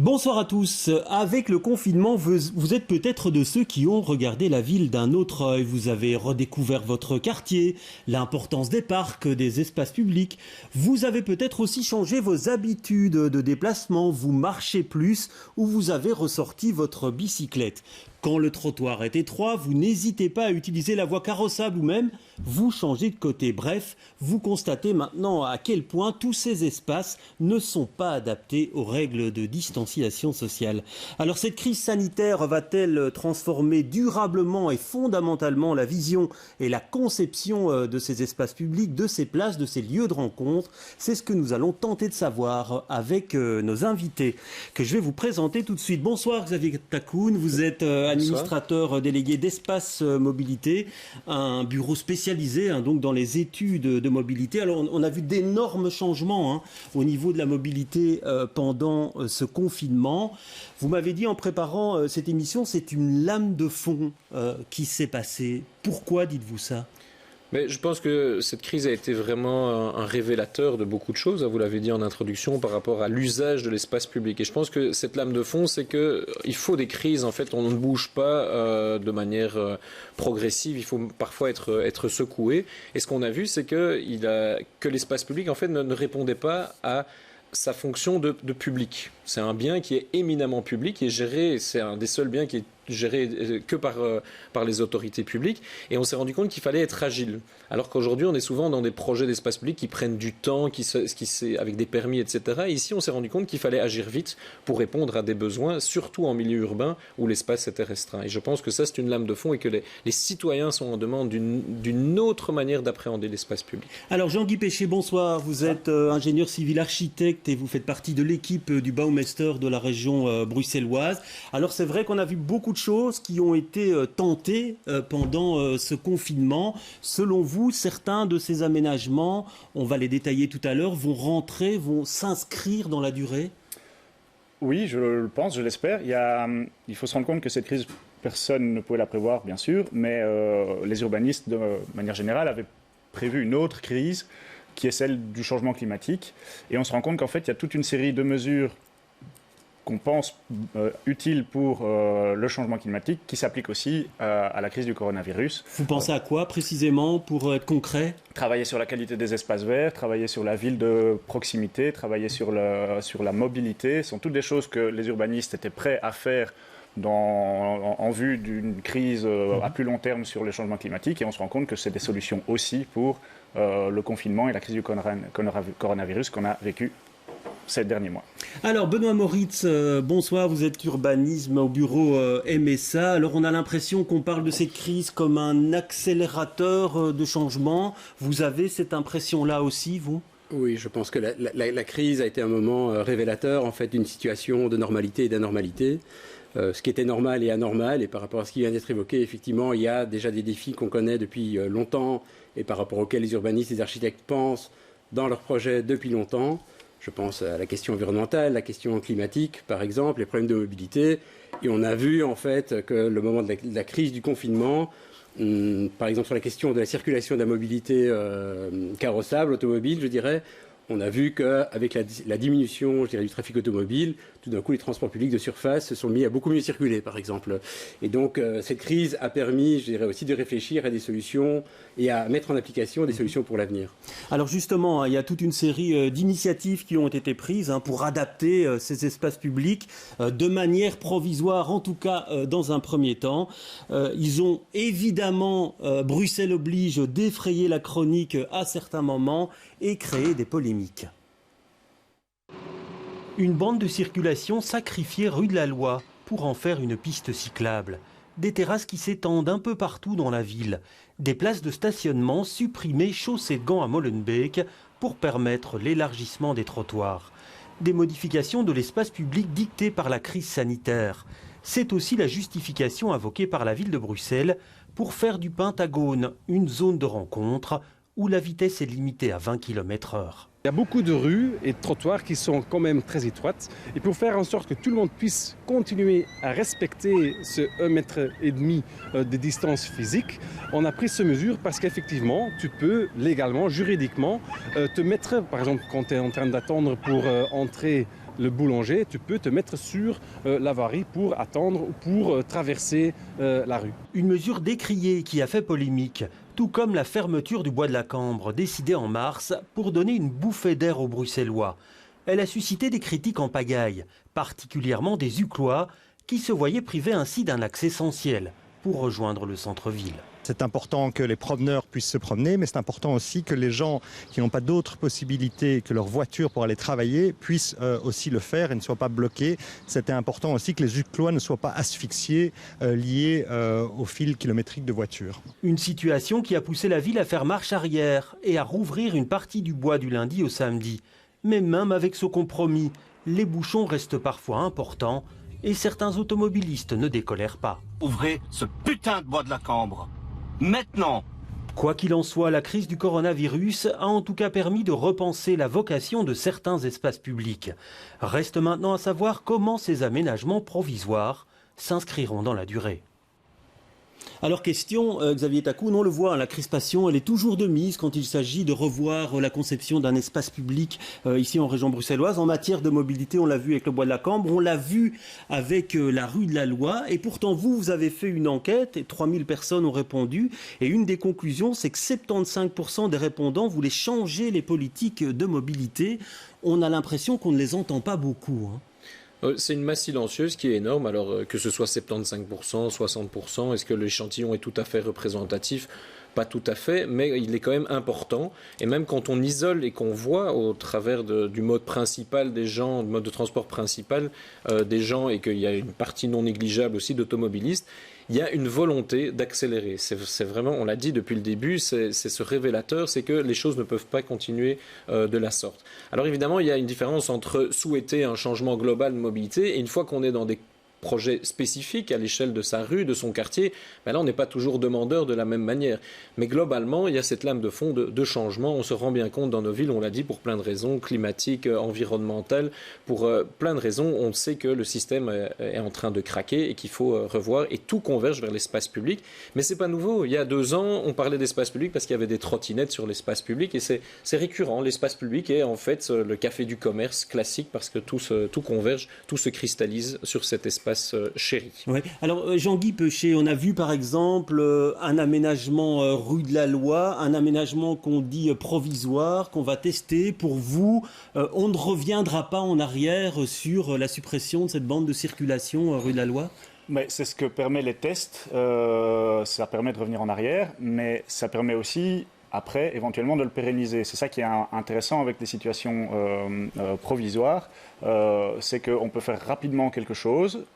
Bonsoir à tous. Avec le confinement, vous êtes peut-être de ceux qui ont regardé la ville d'un autre œil. Vous avez redécouvert votre quartier, l'importance des parcs, des espaces publics. Vous avez peut-être aussi changé vos habitudes de déplacement. Vous marchez plus ou vous avez ressorti votre bicyclette. Quand le trottoir est étroit, vous n'hésitez pas à utiliser la voie carrossable ou même vous changez de côté. Bref, vous constatez maintenant à quel point tous ces espaces ne sont pas adaptés aux règles de distanciation sociale. Alors cette crise sanitaire va-t-elle transformer durablement et fondamentalement la vision et la conception de ces espaces publics, de ces places, de ces lieux de rencontre? C'est ce que nous allons tenter de savoir avec nos invités que je vais vous présenter tout de suite. Bonsoir Xavier Takoun, vous êtes administrateur délégué d'Espace Mobilité, un bureau spécialisé donc dans les études de mobilité. Alors on a vu d'énormes changements au niveau de la mobilité pendant ce confinement. Vous m'avez dit en préparant cette émission, c'est une lame de fond qui s'est passée. Pourquoi dites-vous ça ? Mais je pense que cette crise a été vraiment un révélateur de beaucoup de choses, vous l'avez dit en introduction, par rapport à l'usage de l'espace public. Et je pense que cette lame de fond, c'est qu'il faut des crises. En fait, on ne bouge pas de manière progressive. Il faut parfois être secoué. Et ce qu'on a vu, c'est que l'espace public, en fait, ne répondait pas à sa fonction de public. C'est un bien qui est éminemment public et géré. C'est un des seuls biens qui est géré que par les autorités publiques, et on s'est rendu compte qu'il fallait être agile. Alors qu'aujourd'hui, on est souvent dans des projets d'espace public qui prennent du temps, avec des permis, etc. Et ici, on s'est rendu compte qu'il fallait agir vite pour répondre à des besoins, surtout en milieu urbain où l'espace était restreint. Et je pense que ça, c'est une lame de fond et que les citoyens sont en demande d'une autre manière d'appréhender l'espace public. Alors, Jean-Guy Péché, bonsoir. Vous êtes ingénieur civil architecte et vous faites partie de l'équipe du Baumeister de la région bruxelloise. Alors, c'est vrai qu'on a vu beaucoup de choses qui ont été tentées pendant ce confinement. Selon vous, certains de ces aménagements, on va les détailler tout à l'heure, vont s'inscrire dans la durée ? Oui, je le pense, je l'espère. Il faut se rendre compte que cette crise, personne ne pouvait la prévoir, bien sûr, mais les urbanistes, de manière générale, avaient prévu une autre crise qui est celle du changement climatique. Et on se rend compte qu'en fait, il y a toute une série de mesures qu'on pense utile pour le changement climatique, qui s'applique aussi à la crise du coronavirus. Vous pensez à quoi précisément, pour être concret ? Travailler sur la qualité des espaces verts, travailler sur la ville de proximité, travailler sur la mobilité. Ce sont toutes des choses que les urbanistes étaient prêts à faire en vue d'une crise à plus long terme sur le changement climatique. Et on se rend compte que c'est des solutions aussi pour le confinement et la crise du coronavirus qu'on a vécu ces derniers mois. Alors Benoît Moritz, bonsoir, vous êtes urbanisme au bureau MSA. Alors on a l'impression qu'on parle de cette crise comme un accélérateur de changement. Vous avez cette impression-là aussi, vous ? Oui, je pense que la crise a été un moment révélateur en fait d'une situation de normalité et d'anormalité. Ce qui était normal et anormal, et par rapport à ce qui vient d'être évoqué, effectivement, il y a déjà des défis qu'on connaît depuis longtemps et par rapport auxquels les urbanistes et les architectes pensent dans leurs projets depuis longtemps. Je pense à la question environnementale, la question climatique, par exemple, les problèmes de mobilité. Et on a vu, en fait, que le moment de la crise du confinement, par exemple sur la question de la circulation de la mobilité carrossable, automobile, je dirais, on a vu qu'avec la diminution, je dirais, du trafic automobile, tout d'un coup, les transports publics de surface se sont mis à beaucoup mieux circuler, par exemple. Et donc, cette crise a permis, je dirais, aussi de réfléchir à des solutions et à mettre en application des solutions pour l'avenir. Alors justement, il y a toute une série d'initiatives qui ont été prises pour adapter ces espaces publics de manière provisoire, en tout cas dans un premier temps. Ils ont évidemment, Bruxelles oblige, défrayé la chronique à certains moments et créé des polémiques. Une bande de circulation sacrifiée rue de la Loi pour en faire une piste cyclable. Des terrasses qui s'étendent un peu partout dans la ville. Des places de stationnement supprimées chaussée de Gand à Molenbeek pour permettre l'élargissement des trottoirs. Des modifications de l'espace public dictées par la crise sanitaire. C'est aussi la justification invoquée par la ville de Bruxelles pour faire du Pentagone une zone de rencontre où la vitesse est limitée à 20 km/h. Il y a beaucoup de rues et de trottoirs qui sont quand même très étroites. Et pour faire en sorte que tout le monde puisse continuer à respecter ce 1,5 mètre de distance physique, on a pris ces mesures parce qu'effectivement, tu peux légalement, juridiquement, te mettre, par exemple, quand tu es en train d'attendre pour entrer le boulanger, tu peux te mettre sur la voirie pour attendre ou pour traverser la rue. Une mesure décriée qui a fait polémique, tout comme la fermeture du bois de la Cambre, décidée en mars pour donner une bouffée d'air aux Bruxellois. Elle a suscité des critiques en pagaille, particulièrement des Uclois, qui se voyaient privés ainsi d'un accès essentiel pour rejoindre le centre-ville. C'est important que les promeneurs puissent se promener, mais c'est important aussi que les gens qui n'ont pas d'autres possibilités que leur voiture pour aller travailler puissent aussi le faire et ne soient pas bloqués. C'était important aussi que les Uclois ne soient pas asphyxiés liés au fil kilométrique de voitures. Une situation qui a poussé la ville à faire marche arrière et à rouvrir une partie du bois du lundi au samedi. Mais même avec ce compromis, les bouchons restent parfois importants et certains automobilistes ne décolèrent pas. Ouvrez ce putain de bois de la Cambre. Maintenant! Quoi qu'il en soit, la crise du coronavirus a en tout cas permis de repenser la vocation de certains espaces publics. Reste maintenant à savoir comment ces aménagements provisoires s'inscriront dans la durée. Alors question, Xavier Tacoun, on le voit, la crispation, elle est toujours de mise quand il s'agit de revoir la conception d'un espace public ici en région bruxelloise. En matière de mobilité, on l'a vu avec le bois de la Cambre, on l'a vu avec la rue de la Loi. Et pourtant, vous avez fait une enquête et 3000 personnes ont répondu. Et une des conclusions, c'est que 75% des répondants voulaient changer les politiques de mobilité. On a l'impression qu'on ne les entend pas beaucoup, hein. C'est une masse silencieuse qui est énorme, alors que ce soit 75%, 60%, est-ce que l'échantillon est tout à fait représentatif ? Pas tout à fait, mais il est quand même important. Et même quand on isole et qu'on voit au travers du mode principal des gens, du mode de transport principal des gens, et qu'il y a une partie non négligeable aussi d'automobilistes, il y a une volonté d'accélérer. C'est vraiment, on l'a dit depuis le début, c'est ce révélateur, c'est que les choses ne peuvent pas continuer de la sorte. Alors évidemment, il y a une différence entre souhaiter un changement global de mobilité et une fois qu'on est dans des projets spécifiques à l'échelle de sa rue, de son quartier, ben là on n'est pas toujours demandeur de la même manière. Mais globalement, il y a cette lame de fond de changement. On se rend bien compte dans nos villes, on l'a dit, pour plein de raisons climatiques, environnementales, pour plein de raisons. On sait que le système est en train de craquer et qu'il faut revoir, et tout converge vers l'espace public. Mais c'est pas nouveau. Il y a 2 ans, on parlait d'espace public parce qu'il y avait des trottinettes sur l'espace public, et c'est récurrent. L'espace public est en fait le café du commerce classique parce que tout converge, tout se cristallise sur cet espace chéri. Ouais. Alors Jean-Guy Pechet, on a vu par exemple un aménagement rue de la Loi, un aménagement qu'on dit provisoire, qu'on va tester. Pour vous, on ne reviendra pas en arrière sur la suppression de cette bande de circulation rue de la Loi ? Mais c'est ce que permettent les tests. Ça permet de revenir en arrière, mais ça permet aussi après, éventuellement, de le pérenniser. C'est ça qui est intéressant avec les situations provisoires, c'est qu'on peut faire rapidement quelque chose,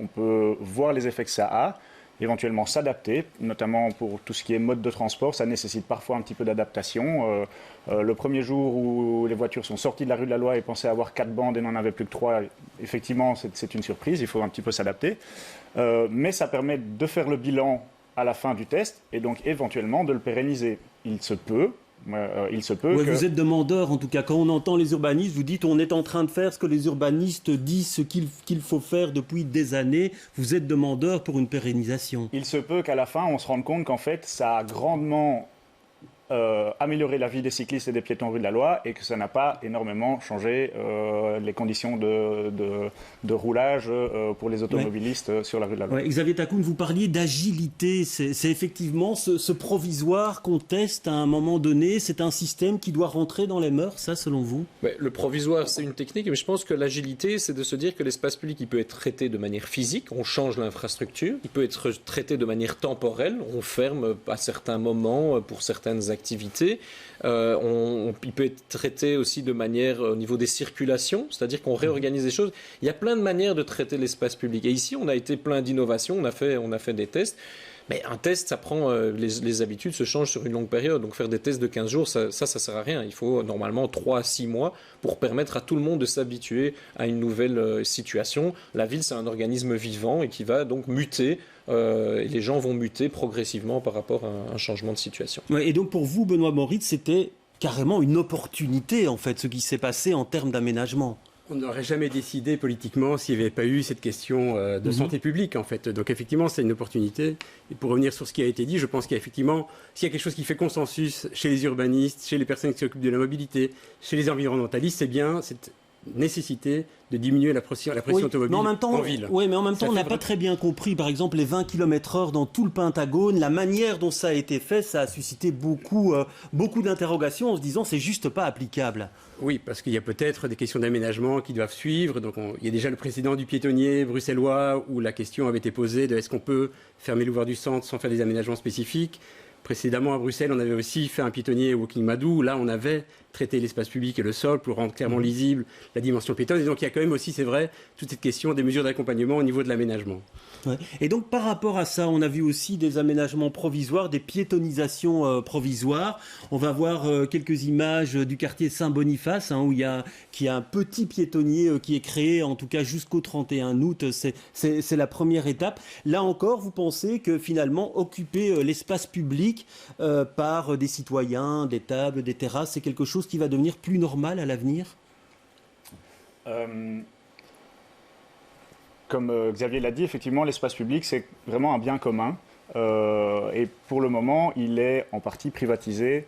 on peut voir les effets que ça a, éventuellement s'adapter, notamment pour tout ce qui est mode de transport, ça nécessite parfois un petit peu d'adaptation. Le premier jour où les voitures sont sorties de la rue de la Loi et pensaient avoir 4 bandes et n'en avaient plus que 3, effectivement, c'est une surprise, il faut un petit peu s'adapter. Mais ça permet de faire le bilan à la fin du test et donc éventuellement de le pérenniser. Il se peut ouais, que... Vous êtes demandeur, en tout cas. Quand on entend les urbanistes, vous dites on est en train de faire ce que les urbanistes disent, ce qu'il faut faire depuis des années. Vous êtes demandeur pour une pérennisation. Il se peut qu'à la fin, on se rende compte qu'en fait, ça a grandement amélioré la vie des cyclistes et des piétons rue de la Loi et que ça n'a pas énormément changé les conditions de roulage pour les automobilistes sur la rue de la Loi. Ouais, Xavier Tacoun, vous parliez d'agilité. C'est effectivement ce provisoire qu'on teste à un moment donné. C'est un système qui doit rentrer dans les mœurs, ça, selon vous ? Ouais, le provisoire, c'est une technique, mais je pense que l'agilité, c'est de se dire que l'espace public, il peut être traité de manière physique, on change l'infrastructure. Il peut être traité de manière temporelle, on ferme à certains moments pour certaines activités. Il peut être traité aussi de manière au niveau des circulations, c'est-à-dire qu'on réorganise les choses. Il y a plein de manières de traiter l'espace public. Et ici, on a été plein d'innovations, on a fait des tests. Mais un test, ça prend, les habitudes se changent sur une longue période. Donc faire des tests de 15 jours, ça sert à rien. Il faut normalement 3 à 6 mois pour permettre à tout le monde de s'habituer à une nouvelle situation. La ville, c'est un organisme vivant et qui va donc muter. Et les gens vont muter progressivement par rapport à un changement de situation. Ouais, et donc pour vous, Benoît Moritz, c'était carrément une opportunité, en fait, ce qui s'est passé en termes d'aménagement. On n'aurait jamais décidé politiquement s'il n'y avait pas eu cette question de santé publique, en fait. Donc effectivement, c'est une opportunité. Et pour revenir sur ce qui a été dit, je pense qu'effectivement, s'il y a quelque chose qui fait consensus chez les urbanistes, chez les personnes qui s'occupent de la mobilité, chez les environnementalistes, c'est bien cette nécessité de diminuer la pression automobile en ville. Oui, mais en même temps, on n'a pas très bien compris, par exemple, les 20 km/h dans tout le Pentagone, la manière dont ça a été fait, ça a suscité beaucoup d'interrogations en se disant c'est juste pas applicable. Oui, parce qu'il y a peut-être des questions d'aménagement qui doivent suivre. Donc il y a déjà le précédent du piétonnier bruxellois où la question avait été posée de est-ce qu'on peut fermer l'ouverture du centre sans faire des aménagements spécifiques. Précédemment, à Bruxelles, on avait aussi fait un piétonnier Walking Madou. Là, on avait traité l'espace public et le sol pour rendre clairement lisible la dimension piétonne. Et donc, il y a quand même aussi, c'est vrai, toute cette question des mesures d'accompagnement au niveau de l'aménagement. Ouais. Et donc, par rapport à ça, on a vu aussi des aménagements provisoires, des piétonisations provisoires. On va voir quelques images du quartier Saint-Boniface, où il y a un petit piétonnier qui est créé, en tout cas jusqu'au 31 août. C'est la première étape. Là encore, vous pensez que finalement, occuper l'espace public par des citoyens, des tables, des terrasses, c'est quelque chose qui va devenir plus normal à l'avenir ? Comme Xavier l'a dit, effectivement, l'espace public, c'est vraiment un bien commun. Et pour le moment, il est en partie privatisé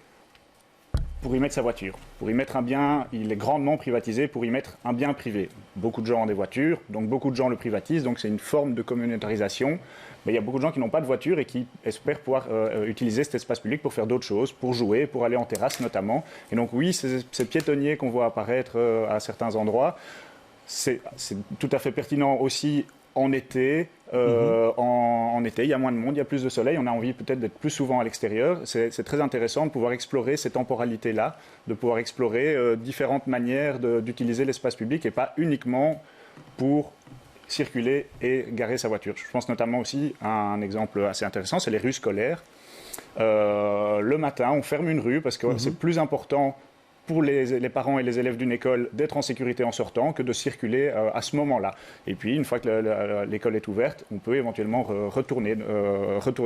pour y mettre sa voiture. Pour y mettre un bien, il est grandement privatisé pour y mettre un bien privé. Beaucoup de gens ont des voitures, donc beaucoup de gens le privatisent, donc c'est une forme de communautarisation. Mais il y a beaucoup de gens qui n'ont pas de voiture et qui espèrent pouvoir utiliser cet espace public pour faire d'autres choses, pour jouer, pour aller en terrasse notamment. Et donc oui, ces piétonniers qu'on voit apparaître à certains endroits, c'est tout à fait pertinent aussi en été. En été, il y a moins de monde, il y a plus de soleil, on a envie peut-être d'être plus souvent à l'extérieur. C'est très intéressant de pouvoir explorer ces temporalités-là, de pouvoir explorer différentes manières d'utiliser l'espace public et pas uniquement pour circuler et garer sa voiture. Je pense notamment aussi à un exemple assez intéressant, c'est les rues scolaires. Le matin, on ferme une rue parce que c'est plus important pour les parents et les élèves d'une école d'être en sécurité en sortant que de circuler à ce moment-là. Et puis, une fois que l'école est ouverte, on peut éventuellement retourner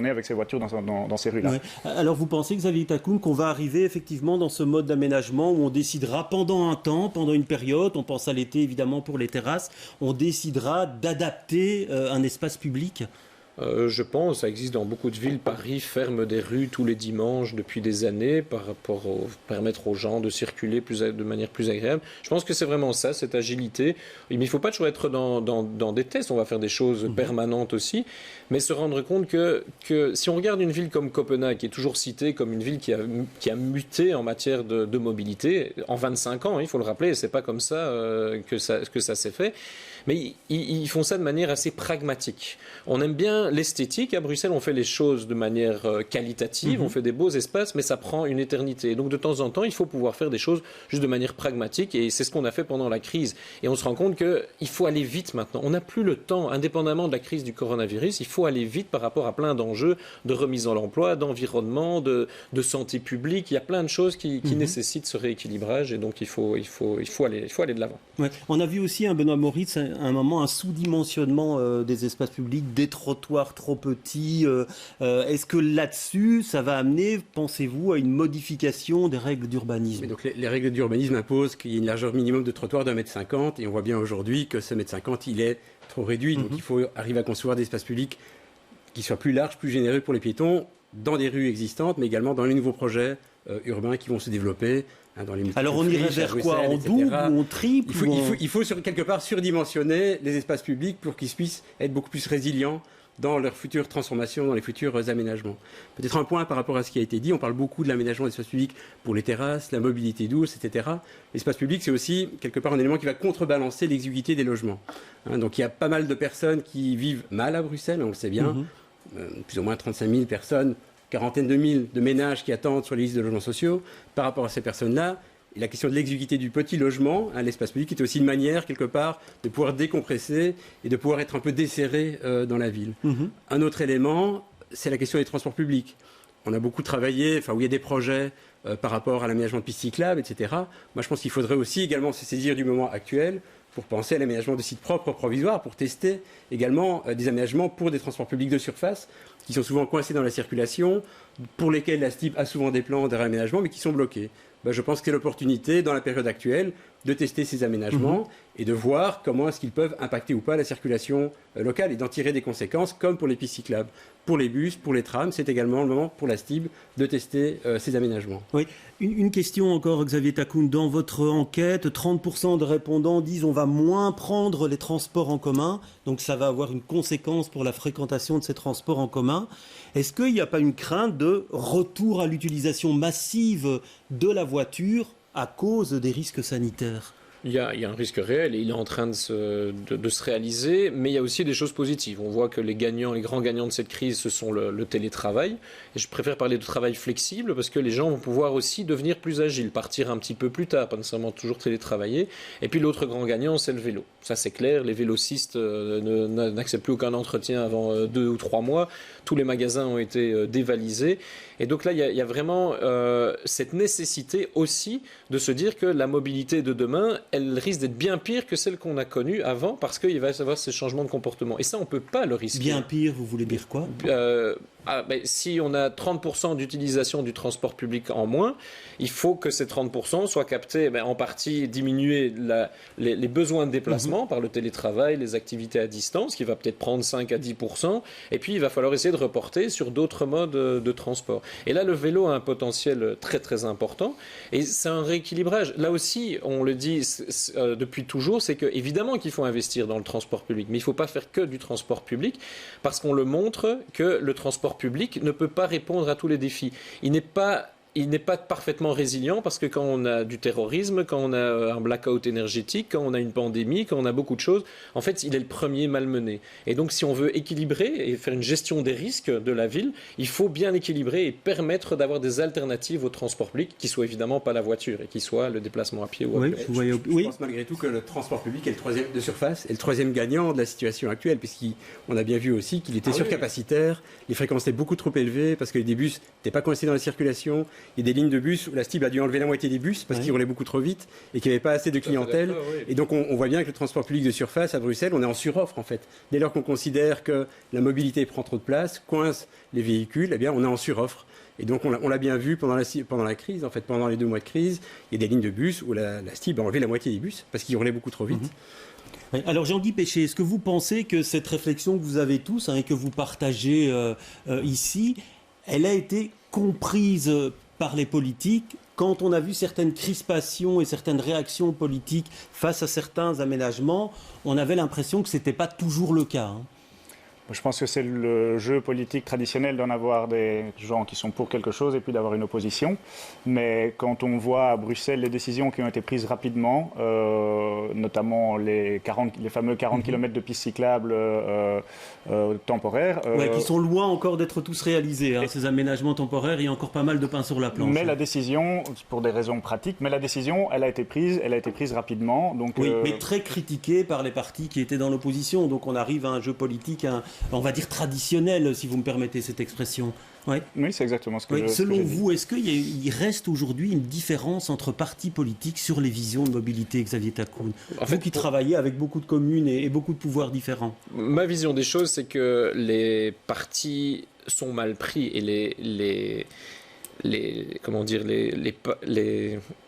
avec ses voitures dans ces rues-là. Ouais. Alors, vous pensez, Xavier Takoun, qu'on va arriver effectivement dans ce mode d'aménagement où on décidera pendant un temps, pendant une période, on pense à l'été évidemment pour les terrasses, on décidera d'adapter un espace public ? Je pense, ça existe dans beaucoup de villes. Paris ferme des rues tous les dimanches depuis des années par rapport permettre aux gens de circuler de manière plus agréable. Je pense que c'est vraiment ça, cette agilité. Mais il ne faut pas toujours être dans des tests, on va faire des choses permanentes aussi, mais se rendre compte que si on regarde une ville comme Copenhague, qui est toujours citée comme une ville qui a muté en matière de mobilité, en 25 ans, il faut le rappeler, c'est pas comme ça que ça s'est fait. Mais ils font ça de manière assez pragmatique. On aime bien l'esthétique. À Bruxelles, on fait les choses de manière qualitative, on fait des beaux espaces, mais ça prend une éternité. Et donc, de temps en temps, il faut pouvoir faire des choses juste de manière pragmatique. Et c'est ce qu'on a fait pendant la crise. Et on se rend compte qu'il faut aller vite maintenant. On n'a plus le temps, indépendamment de la crise du coronavirus, il faut aller vite par rapport à plein d'enjeux de remise en emploi, d'environnement, de santé publique. Il y a plein de choses qui nécessitent ce rééquilibrage. Et donc, il faut aller de l'avant. Ouais. On a vu aussi, Benoît Moritz, à un moment, un sous-dimensionnement des espaces publics, des trottoirs trop petits. Est-ce que là-dessus, ça va amener, pensez-vous, à une modification des règles d'urbanisme ? Donc les règles d'urbanisme imposent qu'il y ait une largeur minimum de trottoir d'1,50 m, et on voit bien aujourd'hui que ce 1,50 m, il est trop réduit. Donc il faut arriver à concevoir des espaces publics qui soient plus larges, plus généreux pour les piétons, dans des rues existantes, mais également dans les nouveaux projets urbains qui vont se développer. Alors on irait vers quoi ? En double ou en triple ? Il faut quelque part surdimensionner les espaces publics pour qu'ils puissent être beaucoup plus résilients dans leur future transformation, dans les futurs aménagements. Peut-être un point par rapport à ce qui a été dit, on parle beaucoup de l'aménagement des espaces publics pour les terrasses, la mobilité douce, etc. L'espace public, c'est aussi quelque part un élément qui va contrebalancer l'exiguïté des logements. Donc il y a pas mal de personnes qui vivent mal à Bruxelles, on le sait bien, plus ou moins 35 000 personnes, quarantaine de mille de ménages qui attendent sur les listes de logements sociaux. Par rapport à ces personnes-là, et la question de l'exiguïté du petit logement, l'espace public, est aussi une manière, quelque part, de pouvoir décompresser et de pouvoir être un peu desserré dans la ville. Un autre élément, c'est la question des transports publics. On a beaucoup travaillé, où il y a des projets par rapport à l'aménagement de pistes cyclables, etc. Moi, je pense qu'il faudrait aussi également se saisir du moment actuel pour penser à l'aménagement de sites propres provisoires, pour tester également des aménagements pour des transports publics de surface qui sont souvent coincés dans la circulation, pour lesquels la STIP a souvent des plans de réaménagement, mais qui sont bloqués. je pense que c'est l'opportunité, dans la période actuelle, de tester ces aménagements et de voir comment est-ce qu'ils peuvent impacter ou pas la circulation locale et d'en tirer des conséquences, comme pour les pistes cyclables. Pour les bus, pour les trams, c'est également le moment pour la STIB de tester ces aménagements. Oui, une question encore, Xavier Takoun. Dans votre enquête, 30% de répondants disent on va moins prendre les transports en commun, donc ça va avoir une conséquence pour la fréquentation de ces transports en commun. Est-ce qu'il n'y a pas une crainte de retour à l'utilisation massive de la voiture à cause des risques sanitaires ? Il y a un risque réel et il est en train de se réaliser, mais il y a aussi des choses positives. On voit que les grands gagnants de cette crise, ce sont le télétravail. Et je préfère parler de travail flexible parce que les gens vont pouvoir aussi devenir plus agiles, partir un petit peu plus tard, pas nécessairement toujours télétravailler. Et puis l'autre grand gagnant, c'est le vélo. Ça, c'est clair. Les vélocistes n'acceptent plus aucun entretien avant 2 ou 3 mois. Tous les magasins ont été dévalisés. Et donc là, il y a vraiment cette nécessité aussi de se dire que la mobilité de demain, elle risque d'être bien pire que celle qu'on a connue avant parce qu'il va y avoir ces changements de comportement. Et ça, on ne peut pas le risquer. Bien pire, vous voulez dire quoi ? Si on a 30% d'utilisation du transport public en moins, il faut que ces 30% soient captés, en partie diminuer les besoins de déplacement par le télétravail, les activités à distance, qui va peut-être prendre 5 à 10%, et puis il va falloir essayer de reporter sur d'autres modes de transport. Et là, le vélo a un potentiel très très important, et c'est un rééquilibrage. Là aussi, on le dit depuis toujours, c'est qu'évidemment qu'il faut investir dans le transport public, mais il ne faut pas faire que du transport public, parce qu'on le montre que le transport public ne peut pas répondre à tous les défis. Il n'est pas parfaitement résilient parce que quand on a du terrorisme, quand on a un blackout énergétique, quand on a une pandémie, quand on a beaucoup de choses, en fait, il est le premier malmené. Et donc, si on veut équilibrer et faire une gestion des risques de la ville, il faut bien équilibrer et permettre d'avoir des alternatives au transport public qui soient évidemment pas la voiture et qui soient le déplacement à pied ou à pied. Je pense malgré tout que le transport public est le troisième de surface et le troisième gagnant de la situation actuelle, puisqu'on a bien vu aussi qu'il était surcapacitaire, les fréquences étaient beaucoup trop élevées parce que les bus n'étaient pas coincés dans la circulation. Il y a des lignes de bus où la STIB a dû enlever la moitié des bus parce qu'ils roulaient beaucoup trop vite et qu'il n'y avait pas assez de clientèle. Et donc on voit bien que le transport public de surface à Bruxelles, on est en suroffre en fait. Dès lors qu'on considère que la mobilité prend trop de place, coince les véhicules, eh bien on est en suroffre. Et donc on l'a bien vu pendant la crise, en fait, pendant les 2 mois de crise, il y a des lignes de bus où la STIB a enlevé la moitié des bus parce qu'ils roulaient beaucoup trop vite. Alors Jean-Guy Péché, est-ce que vous pensez que cette réflexion que vous avez tous et que vous partagez ici, elle a été comprise par les politiques quand on a vu certaines crispations et certaines réactions politiques face à certains aménagements? On avait l'impression que ce n'était pas toujours le cas. Je pense que c'est le jeu politique traditionnel d'en avoir des gens qui sont pour quelque chose et puis d'avoir une opposition. Mais quand on voit à Bruxelles les décisions qui ont été prises rapidement, notamment les fameux 40 km de pistes cyclables temporaires... qui sont loin encore d'être tous réalisés. Ces aménagements temporaires, il y a encore pas mal de pain sur la planche. Mais la décision, pour des raisons pratiques, elle a été prise rapidement. Donc, mais très critiquée par les partis qui étaient dans l'opposition. Donc on arrive à un jeu politique... on va dire traditionnel, si vous me permettez cette expression. Oui, c'est exactement ce que je Selon j'ai vous, dit. est-ce qu'il reste aujourd'hui une différence entre partis politiques sur les visions de mobilité, Xavier Takoun ? Vous qui travaillez avec beaucoup de communes et beaucoup de pouvoirs différents. Ma vision des choses, c'est que les partis sont mal pris et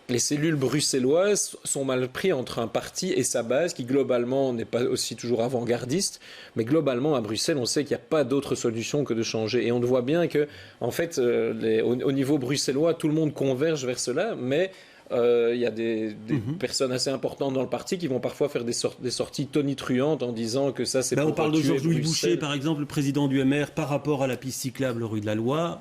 les cellules bruxelloises sont mal pris entre un parti et sa base qui globalement n'est pas aussi toujours avant-gardiste, mais globalement à Bruxelles on sait qu'il n'y a pas d'autre solution que de changer et on voit bien que en fait au niveau bruxellois tout le monde converge vers cela, mais il y a des personnes assez importantes dans le parti qui vont parfois faire des sorties tonitruantes en disant que ça c'est on parle de Georges-Louis Bruxelles. Boucher par exemple, le président du MR, par rapport à la piste cyclable rue de la Loi.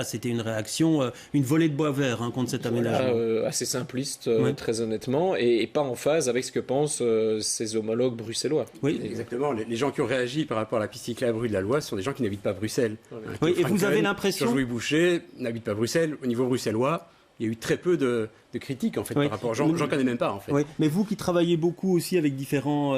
C'était une réaction, une volée de bois vert contre cet aménagement. Assez simpliste, très honnêtement, et pas en phase avec ce que pensent ses homologues bruxellois. Oui, exactement. Les gens qui ont réagi par rapport à la piste cyclable rue de la Loi sont des gens qui n'habitent pas Bruxelles. Oui, et vous avez l'impression... Georges-Louis Boucher n'habite pas Bruxelles. Au niveau bruxellois, il y a eu très peu de critiques en fait par rapport. J'en connais même pas en fait. Oui, mais vous qui travaillez beaucoup aussi avec différents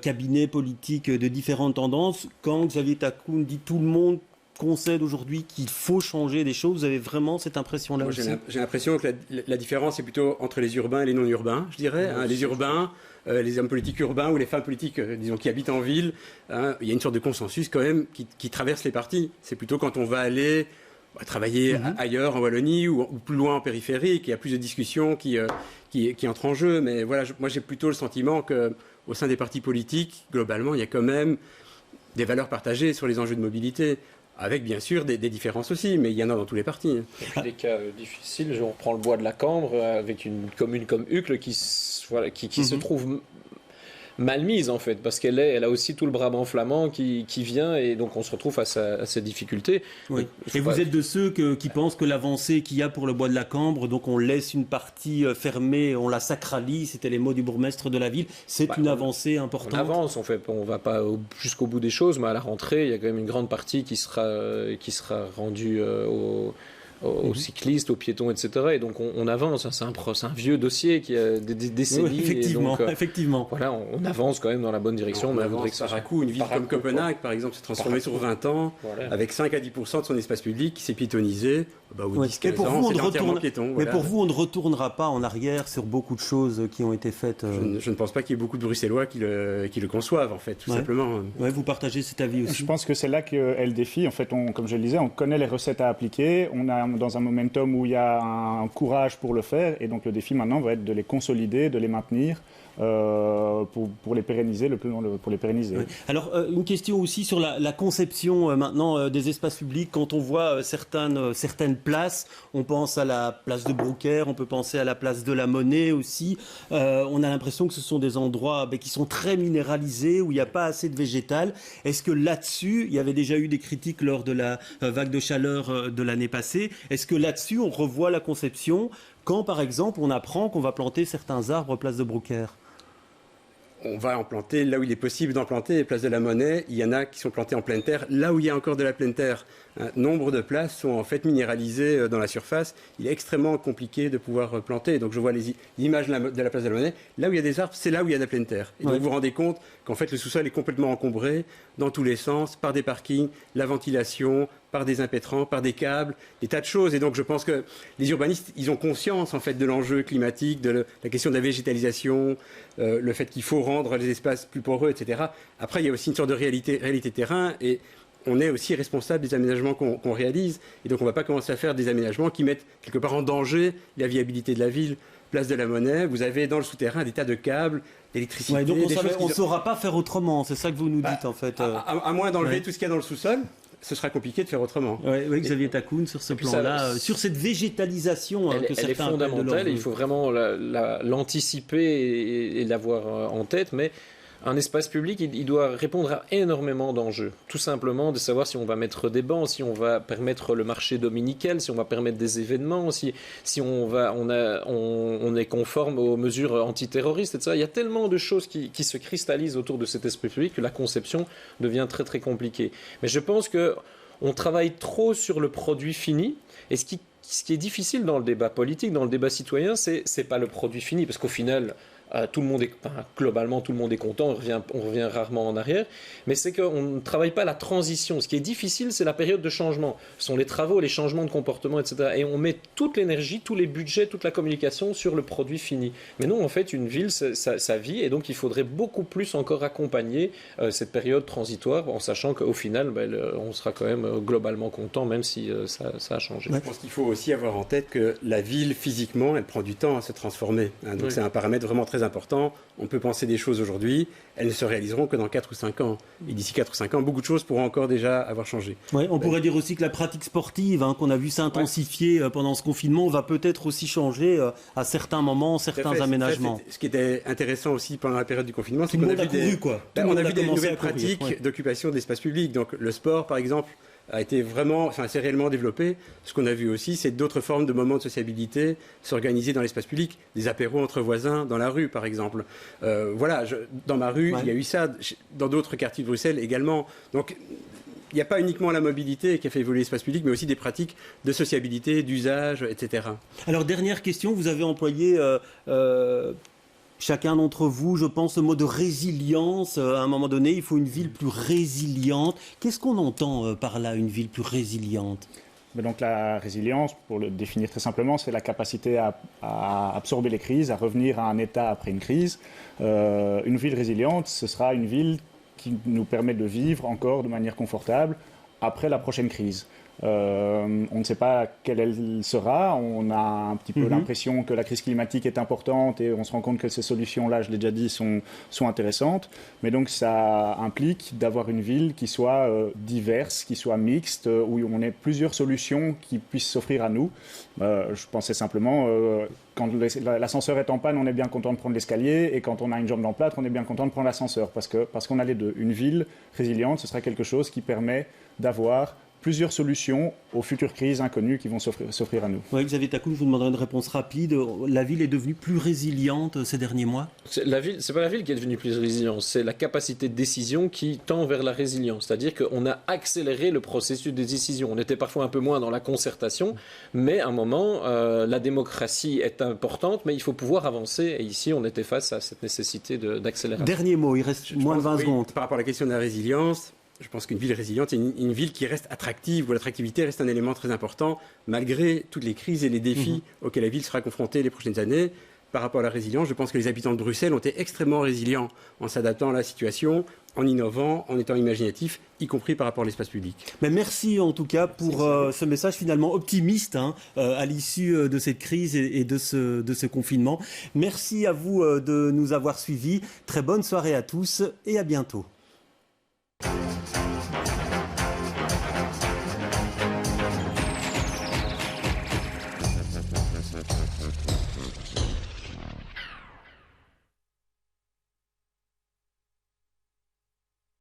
cabinets politiques de différentes tendances, quand Xavier Takoun dit tout le monde concède aujourd'hui qu'il faut changer des choses, vous avez vraiment cette impression-là aussi? J'ai l'impression que la différence est plutôt entre les urbains et les non-urbains, je dirais. Les urbains, les hommes politiques urbains ou les femmes politiques, disons, qui habitent en ville, il y a une sorte de consensus quand même qui traverse les partis. C'est plutôt quand on va aller travailler ailleurs, en Wallonie, ou plus loin en périphérie, qu'il y a plus de discussions qui entrent en jeu. Mais voilà, moi j'ai plutôt le sentiment qu'au sein des partis politiques, globalement, il y a quand même des valeurs partagées sur les enjeux de mobilité. Avec bien sûr des différences aussi, mais il y en a dans tous les partis. Et puis des cas difficiles, on reprend le bois de la Cambre avec une commune comme Uccle qui se trouve mal mise en fait, parce elle a aussi tout le Brabant flamand qui vient, et donc on se retrouve face à ces difficultés. Oui. Et vous êtes de ceux qui pensent que l'avancée qu'il y a pour le bois de la Cambre, donc on laisse une partie fermée, on la sacralise, c'était les mots du bourgmestre de la ville, c'est une avancée importante. On avance en fait, on va pas jusqu'au bout des choses, mais à la rentrée, il y a quand même une grande partie qui sera rendue aux cyclistes, aux piétons, etc. Et donc on avance. C'est un vieux dossier qui a des décennies. Oui, effectivement, et donc, effectivement. Voilà, on avance quand même dans la bonne direction. On avance par à coup. Une ville comme Copenhague, par exemple, s'est transformée sur 20 ans, avec 5 à 10% de son espace public qui s'est piétonisé. Au 10-15 ans, c'est entièrement piéton. Mais pour vous, on ne retournera pas en arrière sur beaucoup de choses qui ont été faites. Je ne pense pas qu'il y ait beaucoup de Bruxellois qui le conçoivent, en fait, tout simplement. Ouais, vous partagez cet avis aussi. Je pense que c'est là qu'est le défi. En fait, comme je le disais, on connaît les recettes à appliquer. On a dans un momentum où il y a un courage pour le faire. Et donc le défi maintenant va être de les consolider, de les maintenir. Pour les pérenniser pour les pérenniser. Oui. Alors une question aussi sur la conception maintenant des espaces publics. Quand on voit certaines places, on pense à la place de Brouckère, on peut penser à la place de la Monnaie aussi. On a l'impression que ce sont des endroits qui sont très minéralisés, où il n'y a pas assez de végétal. Est-ce que là-dessus, il y avait déjà eu des critiques lors de la vague de chaleur de l'année passée, est-ce que là-dessus on revoit la conception quand par exemple on apprend qu'on va planter certains arbres place de Brouckère? On va en planter là où il est possible d'en planter. Place de la Monnaie, il y en a qui sont plantés en pleine terre. Là où il y a encore de la pleine terre, nombre de places sont en fait minéralisées dans la surface. Il est extrêmement compliqué de pouvoir planter. Donc je vois l'image de la place de la Monnaie. Là où il y a des arbres, c'est là où il y a de la pleine terre. Et donc vous vous rendez compte qu'en fait le sous-sol est complètement encombré dans tous les sens, par des parkings, la ventilation, par des impétrants, par des câbles, des tas de choses. Et donc je pense que les urbanistes, ils ont conscience en fait de l'enjeu climatique, de la question de la végétalisation, le fait qu'il faut rendre les espaces plus poreux, etc. Après, il y a aussi une sorte de réalité terrain, et on est aussi responsable des aménagements qu'on réalise. Et donc on ne va pas commencer à faire des aménagements qui mettent quelque part en danger la viabilité de la ville. Place de la Monnaie, vous avez dans le souterrain des tas de câbles, d'électricité. Ouais, donc on ne saura pas faire autrement, c'est ça que vous nous dites en fait. À moins d'enlever tout ce qu'il y a dans le sous-sol, ce sera compliqué de faire autrement. Oui, Xavier Takoun, sur ce plan-là, sur cette végétalisation que certains elle est fondamentale, il faut vraiment l'anticiper et l'avoir en tête, mais un espace public, il doit répondre à énormément d'enjeux. Tout simplement de savoir si on va mettre des bancs, si on va permettre le marché dominical, si on va permettre des événements, si on est conforme aux mesures antiterroristes, etc. Il y a tellement de choses qui se cristallisent autour de cet espace public que la conception devient très très compliquée. Mais je pense qu'on travaille trop sur le produit fini, et ce qui est difficile dans le débat politique, dans le débat citoyen, c'est pas le produit fini, parce qu'au final, globalement, tout le monde est content, on revient rarement en arrière, mais c'est qu'on ne travaille pas la transition. Ce qui est difficile, c'est la période de changement. Ce sont les travaux, les changements de comportement, etc. Et on met toute l'énergie, tous les budgets, toute la communication sur le produit fini. Mais non, en fait, une ville, ça vit, et donc il faudrait beaucoup plus encore accompagner cette période transitoire, en sachant qu'au final, on sera quand même globalement content, même si ça a changé. Je pense qu'il faut aussi avoir en tête que la ville, physiquement, elle prend du temps à se transformer. Donc c'est un paramètre vraiment très important. On peut penser des choses aujourd'hui, elles ne se réaliseront que dans 4 ou 5 ans. Et d'ici 4 ou 5 ans, beaucoup de choses pourront encore déjà avoir changé. Ouais, on pourrait dire aussi que la pratique sportive, qu'on a vu s'intensifier pendant ce confinement, va peut-être aussi changer à certains moments, certains aménagements. Ce qui était intéressant aussi pendant la période du confinement, c'est qu'on a vu on a vu des nouvelles pratiques d'occupation de l'espace public. Donc le sport, par exemple, s'est réellement développé. Ce qu'on a vu aussi, c'est d'autres formes de moments de sociabilité s'organiser dans l'espace public, des apéros entre voisins dans la rue, par exemple. Dans ma rue, il y a eu ça, dans d'autres quartiers de Bruxelles également. Donc, il n'y a pas uniquement la mobilité qui a fait évoluer l'espace public, mais aussi des pratiques de sociabilité, d'usage, etc. Alors, dernière question, vous avez employé... chacun d'entre vous, je pense, le mot de résilience. À un moment donné, il faut une ville plus résiliente. Qu'est-ce qu'on entend par là, une ville plus résiliente ? Donc la résilience, pour le définir très simplement, c'est la capacité à absorber les crises, à revenir à un état après une crise. Une ville résiliente, ce sera une ville qui nous permet de vivre encore de manière confortable après la prochaine crise. On ne sait pas quelle elle sera. On a un petit peu l'impression que la crise climatique est importante et on se rend compte que ces solutions-là, je l'ai déjà dit, sont intéressantes. Mais donc ça implique d'avoir une ville qui soit diverse, qui soit mixte, où on ait plusieurs solutions qui puissent s'offrir à nous. Je pensais simplement, quand l'ascenseur est en panne, on est bien content de prendre l'escalier, et quand on a une jambe d'emplâtre, on est bien content de prendre l'ascenseur, parce qu'on a les deux. Une ville résiliente, ce sera quelque chose qui permet d'avoir plusieurs solutions aux futures crises inconnues qui vont s'offrir à nous. Oui, Xavier Takou, je vous demanderai une réponse rapide. La ville est devenue plus résiliente ces derniers mois? C'est pas la ville qui est devenue plus résiliente, c'est la capacité de décision qui tend vers la résilience. C'est-à-dire qu'on a accéléré le processus de décision. On était parfois un peu moins dans la concertation, mais à un moment, la démocratie est importante, mais il faut pouvoir avancer. Et ici, on était face à cette nécessité d'accélération. Dernier mot, il reste moins de 20 secondes. Par rapport à la question de la résilience, je pense qu'une ville résiliente, c'est une ville qui reste attractive, où l'attractivité reste un élément très important, malgré toutes les crises et les défis auxquels la ville sera confrontée les prochaines années. Par rapport à la résilience, je pense que les habitants de Bruxelles ont été extrêmement résilients en s'adaptant à la situation, en innovant, en étant imaginatifs, y compris par rapport à l'espace public. Mais merci en tout cas pour ce message finalement optimiste à l'issue de cette crise et de ce confinement. Merci à vous de nous avoir suivis. Très bonne soirée à tous et à bientôt.